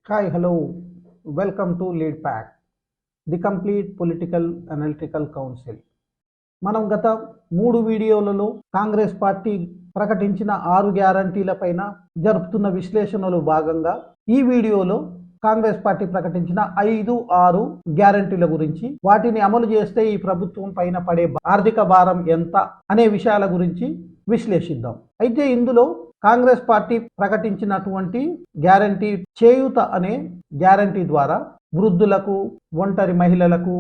Hi, hello. Welcome to Lead Pack, the complete political analytical council. మనం గత 3 వీడియోలలో Congress party ప్రకటించిన 6 గ్యారంటీల పైన జరుపుతున్న విశ్లేషణలో భాగంగా ఈ వీడియోలో కాంగ్రెస్ పార్టీ ప్రకటించిన 5-6 గ్యారంటీల గురించి, వాటిని అమలు చేస్తే ఈ ప్రభుత్వం పైన పడే ఆర్థిక భారం ఎంత అనే విషయాల గురించి విశ్లేషిద్దాం. అయితే ఇందులో కాంగ్రెస్ పార్టీ ప్రకటించినటువంటి గ్యారంటీ చేయూత అనే గ్యారంటీ ద్వారా వృద్ధులకు, ఒంటరి మహిళలకు,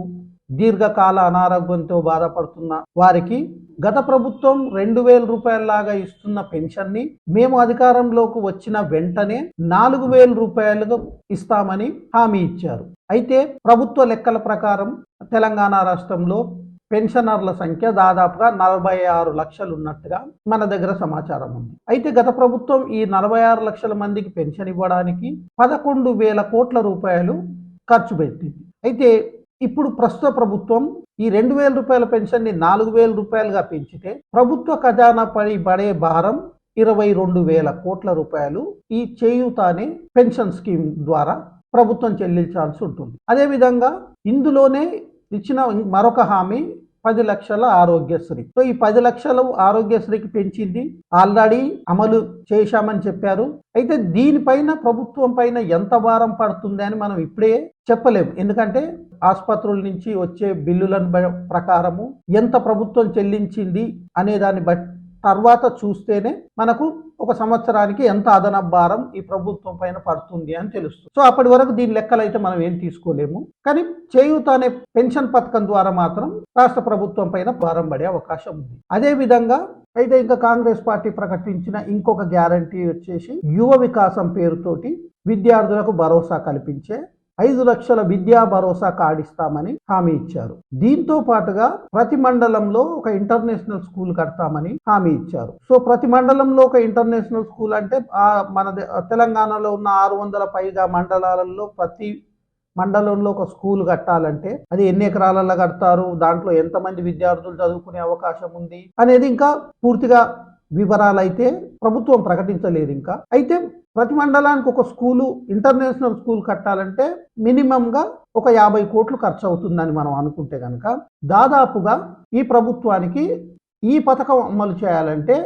దీర్ఘకాల అనారోగ్యంతో బాధపడుతున్న వారికి గత ప్రభుత్వం 2,000 రూపాయలలాగా ఇస్తున్న పెన్షన్ని మేము అధికారంలోకి వచ్చిన వెంటనే 4,000 రూపాయలుగా ఇస్తామని హామీ ఇచ్చారు. అయితే ప్రభుత్వ లెక్కల ప్రకారం తెలంగాణ రాష్ట్రంలో పెన్షనర్ల సంఖ్య దాదాపుగా 46 లక్షలు ఉన్నట్టుగా మన దగ్గర సమాచారం ఉంది. అయితే గత ప్రభుత్వం ఈ 46 లక్షల మందికి పెన్షన్ ఇవ్వడానికి 11,000 కోట్ల రూపాయలు ఖర్చు పెట్టింది. అయితే ఇప్పుడు ప్రస్తుత ప్రభుత్వం ఈ 2,000 రూపాయల పెన్షన్ని 4,000 రూపాయలుగా పెంచితే ప్రభుత్వ ఖజానా పడే భారం 22,000 కోట్ల రూపాయలు ఈ చేయూత అనే పెన్షన్ స్కీమ్ ద్వారా ప్రభుత్వం చెల్లించాల్సి ఉంటుంది. అదేవిధంగా ఇందులోనే ఇచ్చిన మరొక హామీ 10 లక్షల ఆరోగ్యశ్రీ. సో ఈ 10 లక్షలు ఆరోగ్యశ్రీకి పెంచింది ఆల్రెడీ అమలు చేశామని చెప్పారు. అయితే దీనిపైన ప్రభుత్వం పైన ఎంత భారం పడుతుంది అని మనం ఇప్పుడే చెప్పలేము. ఎందుకంటే ఆసుపత్రుల నుంచి వచ్చే బిల్లులను ప్రకారము ఎంత ప్రభుత్వం చెల్లించింది అనే దాన్ని బట్టి తర్వాత చూస్తేనే మనకు ఒక సంవత్సరానికి ఎంత అదనపు భారం ఈ ప్రభుత్వం పైన పడుతుంది అని తెలుస్తుంది. సో అప్పటి వరకు దీని లెక్కలు అయితే మనం ఏం తీసుకోలేము. కానీ చేయూత అనే పెన్షన్ పథకం ద్వారా మాత్రం రాష్ట్ర ప్రభుత్వం పైన భారం పడే అవకాశం ఉంది. అదే విధంగా అయితే ఇంకా కాంగ్రెస్ పార్టీ ప్రకటించిన ఇంకొక గ్యారంటీ వచ్చేసి యువ వికాసం పేరుతోటి విద్యార్థులకు భరోసా కల్పించే 5 లక్షల విద్యా భరోసా కార్డు ఇస్తామని హామీ ఇచ్చారు. దీంతో పాటుగా ప్రతి మండలంలో ఒక ఇంటర్నేషనల్ స్కూల్ కడతామని హామీ ఇచ్చారు. సో ప్రతి మండలంలో ఒక ఇంటర్నేషనల్ స్కూల్ అంటే మన తెలంగాణలో ఉన్న 600 పైగా మండలాలలో ప్రతి మండలంలో ఒక స్కూల్ కట్టాలంటే అది ఎన్ని ఎకరాలలో కడతారు, దాంట్లో ఎంతమంది విద్యార్థులు చదువుకునే అవకాశం ఉంది అనేది ఇంకా పూర్తిగా వివరాలు అయితే ప్రభుత్వం ప్రకటించలేదు ఇంకా. అయితే ప్రతి మండలానికి ఒక స్కూలు, ఇంటర్నేషనల్ స్కూల్ కట్టాలంటే మినిమంగా ఒక 50 కోట్లు ఖర్చు అవుతుందని మనం అనుకుంటే కనుక దాదాపుగా ఈ ప్రభుత్వానికి ఈ పథకం అమలు చేయాలంటే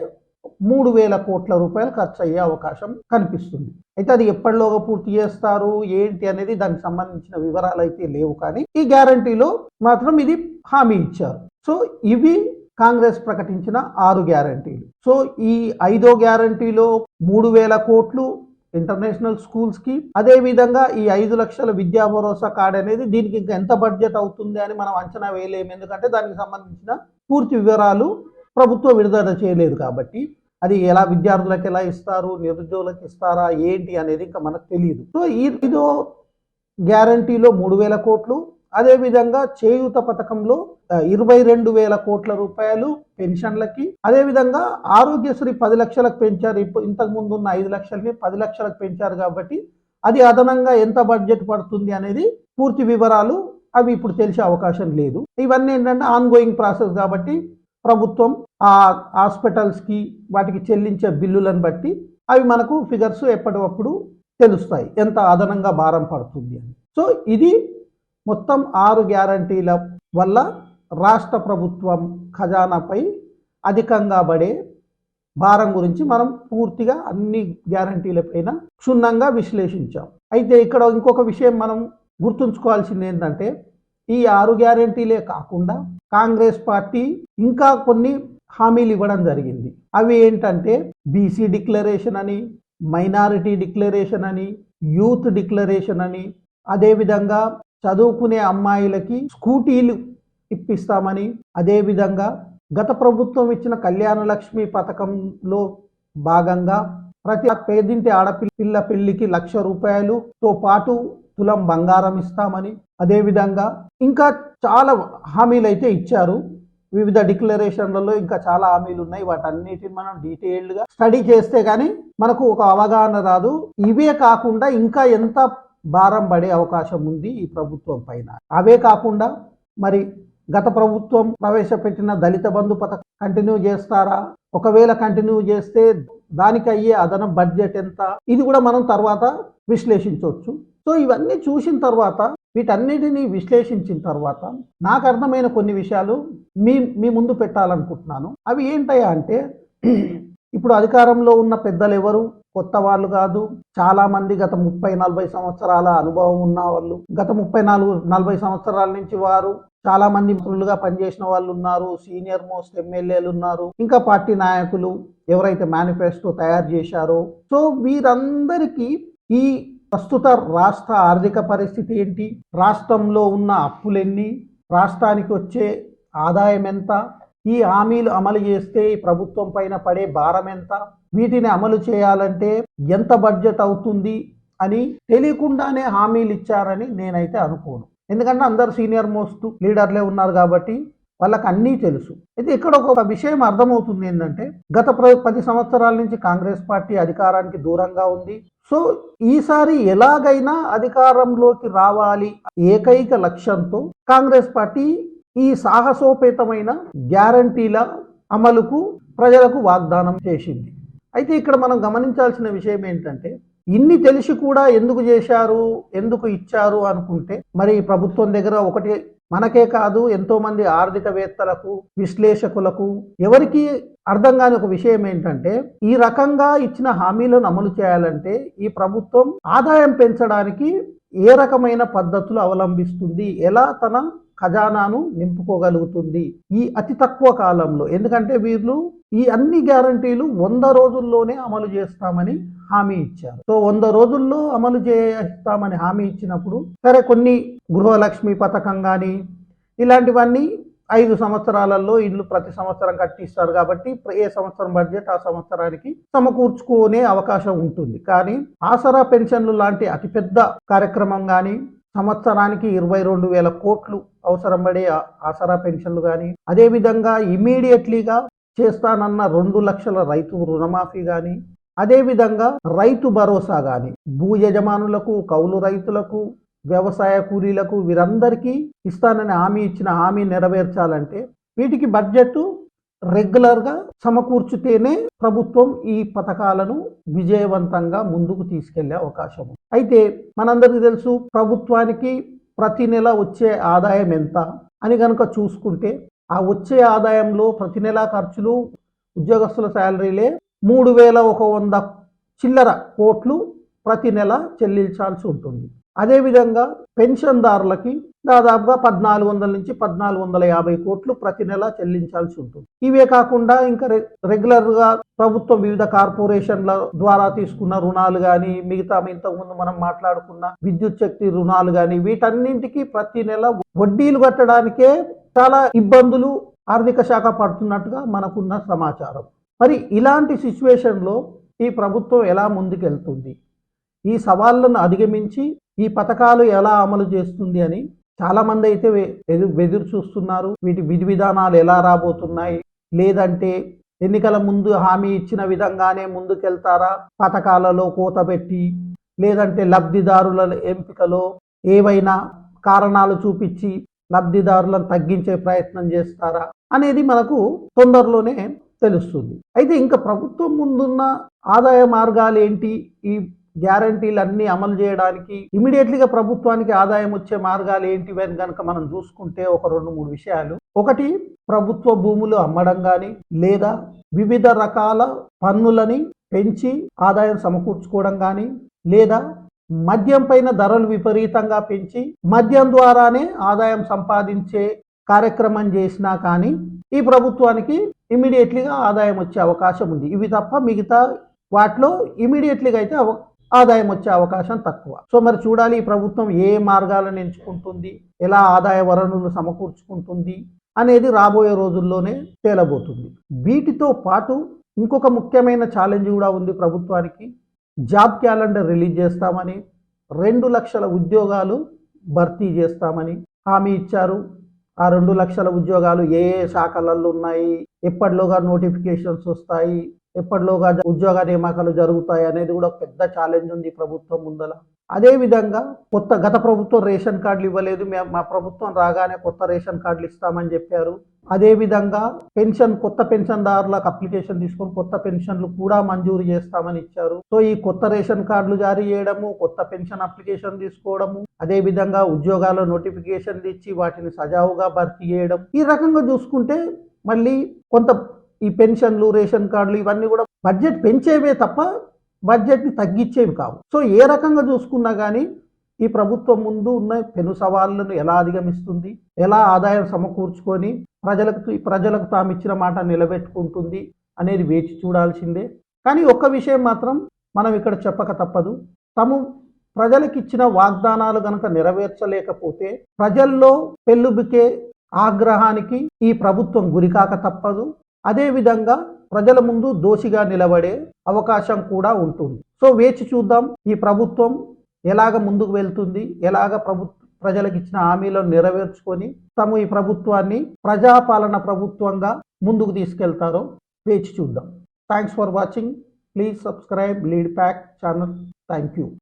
3,000 కోట్ల రూపాయలు ఖర్చు అయ్యే అవకాశం కనిపిస్తుంది. అయితే అది ఎప్పటిలోగా పూర్తి చేస్తారు ఏంటి అనేది దానికి సంబంధించిన వివరాలు అయితే లేవు. కానీ ఈ గ్యారంటీలో మాత్రం ఇది హామీ ఇచ్చారు. సో ఇవి కాంగ్రెస్ ప్రకటించిన 6 గ్యారంటీలు. సో ఈ 5వ గ్యారంటీలో 3,000 కోట్లు ఇంటర్నేషనల్ స్కూల్స్ కి, అదే విధంగా ఈ 5 లక్షల విద్యా భరోసా కార్డు అనేది దీనికి ఇంకా ఎంత బడ్జెట్ అవుతుంది అని మనం అంచనా వేయలేము. ఎందుకంటే దానికి సంబంధించిన పూర్తి వివరాలు ప్రభుత్వం విడుదల చేయలేదు కాబట్టి అది ఎలా విద్యార్థులకు ఎలా ఇస్తారు, నిరుద్యోగులకు ఇస్తారా ఏంటి అనేది ఇంకా మనకు తెలియదు. సో ఈ 5వ గ్యారంటీలో 3,000 కోట్లు, అదేవిధంగా చేయూత పథకంలో 22,000 కోట్ల రూపాయలు పెన్షన్లకి, అదేవిధంగా ఆరోగ్యశ్రీ 10 లక్షలకు పెంచారు. ఇంతకు ముందు ఉన్న 5 లక్షలని 10 లక్షలకు పెంచారు కాబట్టి అది అదనంగా ఎంత బడ్జెట్ పడుతుంది అనేది పూర్తి వివరాలు అవి ఇప్పుడు తెలిసే అవకాశం లేదు. ఇవన్నీ ఏంటంటే ఆన్గోయింగ్ ప్రాసెస్ కాబట్టి ప్రభుత్వం ఆ హాస్పిటల్స్కి వాటికి చెల్లించే బిల్లులను బట్టి అవి మనకు ఫిగర్స్ ఎప్పటికప్పుడు తెలుస్తాయి ఎంత అదనంగా భారం పడుతుంది అని. సో ఇది మొత్తం 6 గ్యారంటీల వల్ల రాష్ట్ర ప్రభుత్వం ఖజానాపై అధికంగా పడే భారం గురించి మనం పూర్తిగా అన్ని గ్యారంటీలపైన క్షుణ్ణంగా విశ్లేషించాం. అయితే ఇక్కడ ఇంకొక విషయం మనం గుర్తుంచుకోవాల్సింది ఏంటంటే ఈ 6 గ్యారంటీలే కాకుండా కాంగ్రెస్ పార్టీ ఇంకా కొన్ని హామీలు ఇవ్వడం జరిగింది. అవి ఏంటంటే బీసీ డిక్లరేషన్ అని, మైనారిటీ డిక్లరేషన్ అని, యూత్ డిక్లరేషన్ అని, అదేవిధంగా చదువుకునే అమ్మాయిలకి స్కూటీలు ఇప్పిస్తామని, అదేవిధంగా గత ప్రభుత్వం ఇచ్చిన కళ్యాణ లక్ష్మి పథకంలో భాగంగా ప్రతి పేదింటి ఆడపిల్ల పెళ్లికి 1,00,000 రూపాయలుతో పాటు తులం బంగారం ఇస్తామని, అదేవిధంగా ఇంకా చాలా హామీలు అయితే ఇచ్చారు. వివిధ డిక్లరేషన్లలో ఇంకా చాలా హామీలు ఉన్నాయి. వాటన్నిటిని మనం డీటెయిల్డ్గా స్టడీ చేస్తే కానీ మనకు ఒక అవగాహన రాదు. ఇవే కాకుండా ఇంకా ఎంత భారం పడే అవకాశం ఉంది ఈ ప్రభుత్వం పైన. అవే కాకుండా మరి గత ప్రభుత్వం ప్రవేశపెట్టిన దళిత బంధు పథకం కంటిన్యూ చేస్తారా? ఒకవేళ కంటిన్యూ చేస్తే దానికి అయ్యే అదనం బడ్జెట్ ఎంత? ఇది కూడా మనం తర్వాత విశ్లేషించవచ్చు. సో ఇవన్నీ చూసిన తర్వాత వీటన్నిటిని విశ్లేషించిన తర్వాత నాకు అర్థమైన కొన్ని విషయాలు మీ ముందు పెట్టాలనుకుంటున్నాను. అవి ఏంటయ్యా అంటే, ఇప్పుడు అధికారంలో ఉన్న పెద్దలు ఎవరు కొత్త వాళ్ళు కాదు. చాలా మంది గత 30-40 సంవత్సరాల అనుభవం ఉన్న వాళ్ళు, గత 34-40 సంవత్సరాల నుంచి వారు చాలా మంది మంత్రులుగా పనిచేసిన వాళ్ళు ఉన్నారు, సీనియర్ మోస్ట్ ఎమ్మెల్యేలు ఉన్నారు, ఇంకా పార్టీ నాయకులు ఎవరైతే మేనిఫెస్టో తయారు చేశారో. సో వీరందరికీ ఈ ప్రస్తుత రాష్ట్ర ఆర్థిక పరిస్థితి ఏంటి, రాష్ట్రంలో ఉన్న అప్పులెన్ని, రాష్ట్రానికి వచ్చే ఆదాయం ఎంత, ఈ హామీలు అమలు చేస్తే ఈ ప్రభుత్వం పైన పడే భారం ఎంత, వీటిని అమలు చేయాలంటే ఎంత బడ్జెట్ అవుతుంది అని తెలియకుండానే హామీలు ఇచ్చారని నేనైతే అనుకోను. ఎందుకంటే అందరు సీనియర్ మోస్ట్ లీడర్లే ఉన్నారు కాబట్టి వాళ్ళకి అన్నీ తెలుసు. అయితే ఇక్కడ ఒక విషయం అర్థమవుతుంది ఏంటంటే, గత 10 సంవత్సరాల నుంచి కాంగ్రెస్ పార్టీ అధికారానికి దూరంగా ఉంది. సో ఈసారి ఎలాగైనా అధికారంలోకి రావాలి ఏకైక లక్ష్యంతో కాంగ్రెస్ పార్టీ ఈ సాహసోపేతమైన గ్యారంటీల అమలుకు ప్రజలకు వాగ్దానం చేసింది. అయితే ఇక్కడ మనం గమనించాల్సిన విషయం ఏంటంటే, ఇన్ని తెలిసి కూడా ఎందుకు చేశారు, ఎందుకు ఇచ్చారు అనుకుంటే, మరి ప్రభుత్వం దగ్గర ఒకటి మనకే కాదు ఎంతో మంది ఆర్థికవేత్తలకు, విశ్లేషకులకు ఎవరికి అర్థం కాని ఒక విషయం ఏంటంటే, ఈ రకంగా ఇచ్చిన హామీలను అమలు చేయాలంటే ఈ ప్రభుత్వం ఆదాయం పెంచడానికి ఏ రకమైన పద్ధతులు అవలంబిస్తుంది, ఎలా తన ఖజానాను నింపుకోగలుగుతుంది ఈ అతి తక్కువ కాలంలో. ఎందుకంటే వీళ్ళు ఈ అన్ని గ్యారంటీలు 100 రోజుల్లోనే అమలు చేస్తామని హామీ ఇచ్చారు. సో 100 రోజుల్లో అమలు చేస్తామని హామీ ఇచ్చినప్పుడు సరే, కొన్ని గృహలక్ష్మి పథకం కానీ ఇలాంటివన్నీ 5 సంవత్సరాలలో ఇల్లు ప్రతి సంవత్సరం కట్టిస్తారు కాబట్టి ఏ సంవత్సరం బడ్జెట్ ఆ సంవత్సరానికి సమకూర్చుకునే అవకాశం ఉంటుంది. కానీ ఆసరా పెన్షన్లు లాంటి అతిపెద్ద కార్యక్రమం కానీ, సంవత్సరానికి 22,000 కోట్లు అవసరం పడే ఆసరా పెన్షన్లు కానీ, అదేవిధంగా ఇమీడియట్లీగా చేస్తానన్న 2 లక్షల రైతు రుణమాఫీ కానీ, అదేవిధంగా రైతు భరోసా కానీ, భూ యజమానులకు, కౌలు రైతులకు, వ్యవసాయ కూలీలకు వీరందరికీ ఇస్తానని హామీ ఇచ్చిన హామీ నెరవేర్చాలంటే వీటికి బడ్జెట్ రెగ్యులర్గా సమకూర్చితేనే ప్రభుత్వం ఈ పథకాలను విజయవంతంగా ముందుకు తీసుకెళ్లే అవకాశం. అయితే మనందరికీ తెలుసు, ప్రభుత్వానికి ప్రతి నెల వచ్చే ఆదాయం ఎంత అని కనుక చూసుకుంటే, ఆ వచ్చే ఆదాయంలో ప్రతి నెల ఖర్చులు, ఉద్యోగస్తుల శాలరీలే 3,100 చిల్లర కోట్లు ప్రతి నెల చెల్లించాల్సి ఉంటుంది. అదేవిధంగా పెన్షన్దారులకి దాదాపుగా 1,400 నుంచి 1,450 కోట్లు ప్రతి నెల చెల్లించాల్సి ఉంటుంది. ఇవే కాకుండా ఇంకా రెగ్యులర్గా ప్రభుత్వం వివిధ కార్పొరేషన్ల ద్వారా తీసుకున్న రుణాలు కానీ, మిగతా ఇంతకుముందు మనం మాట్లాడుకున్న విద్యుత్ శక్తి రుణాలు కానీ, వీటన్నింటికి ప్రతి నెల వడ్డీలు కట్టడానికే చాలా ఇబ్బందులు ఆర్థిక శాఖ పడుతున్నట్టుగా మనకున్న సమాచారం. మరి ఇలాంటి సిచ్యువేషన్లో ఈ ప్రభుత్వం ఎలా ముందుకెళ్తుంది, ఈ సవాళ్లను అధిగమించి ఈ పథకాలు ఎలా అమలు చేస్తుంది అని చాలామంది అయితే ఎదురు చూస్తున్నారు. వీటి విధి విధానాలు ఎలా రాబోతున్నాయి, లేదంటే ఎన్నికల ముందు హామీ ఇచ్చిన విధంగానే ముందుకెళ్తారా, పథకాలలో కోత పెట్టి, లేదంటే లబ్ధిదారుల ఎంపికలో ఏవైనా కారణాలు చూపించి లబ్ధిదారులను తగ్గించే ప్రయత్నం చేస్తారా అనేది మనకు తొందరలోనే తెలుస్తుంది. అయితే ఇంకా ప్రభుత్వం ముందున్న ఆదాయ మార్గాలు ఏంటి, ఈ గ్యారంటీలన్నీ అమలు చేయడానికి ఇమీడియట్లీగా ప్రభుత్వానికి ఆదాయం వచ్చే మార్గాలు ఏంటివి అని కనుక మనం చూసుకుంటే ఒక 2-3 విషయాలు. ఒకటి, ప్రభుత్వ భూములు అమ్మడం కానీ, లేదా వివిధ రకాల పన్నులని పెంచి ఆదాయం సమకూర్చుకోవడం కానీ, లేదా మద్యం పైన ధరలు విపరీతంగా పెంచి మద్యం ద్వారానే ఆదాయం సంపాదించే కార్యక్రమం చేసినా కానీ ఈ ప్రభుత్వానికి ఇమీడియట్లీగా ఆదాయం వచ్చే అవకాశం ఉంది. ఇవి తప్ప మిగతా వాటిలో ఇమీడియట్లీగా అయితే ఆదాయం వచ్చే అవకాశం తక్కువ. సో మరి చూడాలి ఈ ప్రభుత్వం ఏ మార్గాలను ఎంచుకుంటుంది, ఎలా ఆదాయ వనరులు సమకూర్చుకుంటుంది అనేది రాబోయే రోజుల్లోనే తేలబోతుంది. వీటితో పాటు ఇంకొక ముఖ్యమైన ఛాలెంజ్ కూడా ఉంది ప్రభుత్వానికి. జాబ్ క్యాలెండర్ రిలీజ్ చేస్తామని, 2 లక్షల ఉద్యోగాలు భర్తీ చేస్తామని హామీ ఇచ్చారు. ఆ 2 లక్షల ఉద్యోగాలు ఏ ఏ శాఖలలో ఉన్నాయి, ఎప్పటిలోగా నోటిఫికేషన్స్ వస్తాయి, ఎప్పటిలోగా ఉద్యోగ నియామకాలు జరుగుతాయి అనేది కూడా పెద్ద ఛాలెంజ్ ఉంది ప్రభుత్వం ముందల. అదేవిధంగా గత ప్రభుత్వం రేషన్ కార్డులు ఇవ్వలేదు, మా ప్రభుత్వం రాగానే కొత్త రేషన్ కార్డులు ఇస్తామని చెప్పారు. అదేవిధంగా కొత్త పెన్షన్దారులకు అప్లికేషన్ తీసుకొని కొత్త పెన్షన్లు కూడా మంజూరు చేస్తామని ఇచ్చారు. సో ఈ కొత్త రేషన్ కార్డులు జారీ చేయడము, కొత్త పెన్షన్ అప్లికేషన్ తీసుకోవడము, అదేవిధంగా ఉద్యోగాల నోటిఫికేషన్లు ఇచ్చి వాటిని సజావుగా భర్తీ చేయడం, ఈ రకంగా చూసుకుంటే మళ్ళీ కొంత ఈ పెన్షన్లు, రేషన్ కార్డులు ఇవన్నీ కూడా బడ్జెట్ పెంచేవే తప్ప బడ్జెట్ని తగ్గించేవి కావు. సో ఏ రకంగా చూసుకున్నా కానీ ఈ ప్రభుత్వం ముందు ఉన్న పెను సవాళ్లను ఎలా అధిగమిస్తుంది, ఎలా ఆదాయం సమకూర్చుకొని ప్రజలకు తాము ఇచ్చిన మాట నిలబెట్టుకుంటుంది అనేది వేచి చూడాల్సిందే. కానీ ఒక్క విషయం మాత్రం మనం ఇక్కడ చెప్పక తప్పదు. తాము ప్రజలకు ఇచ్చిన వాగ్దానాలు గనక నెరవేర్చలేకపోతే ప్రజల్లో పెళ్ళుబికే ఆగ్రహానికి ఈ ప్రభుత్వం గురికాక తప్పదు. అదేవిధంగా ప్రజల ముందు దోషిగా నిలబడే అవకాశం కూడా ఉంటుంది. సో వేచి చూద్దాం ఈ ప్రభుత్వం ఎలాగ ముందుకు వెళ్తుంది, ఎలాగ ప్రజలకు ఇచ్చిన హామీలను నెరవేర్చుకొని తాము ఈ ప్రభుత్వాన్ని ప్రజాపాలన ప్రభుత్వంగా ముందుకు తీసుకెళ్తారో వేచి చూద్దాం. Thanks for watching. Please subscribe lead pack channel. Thank you.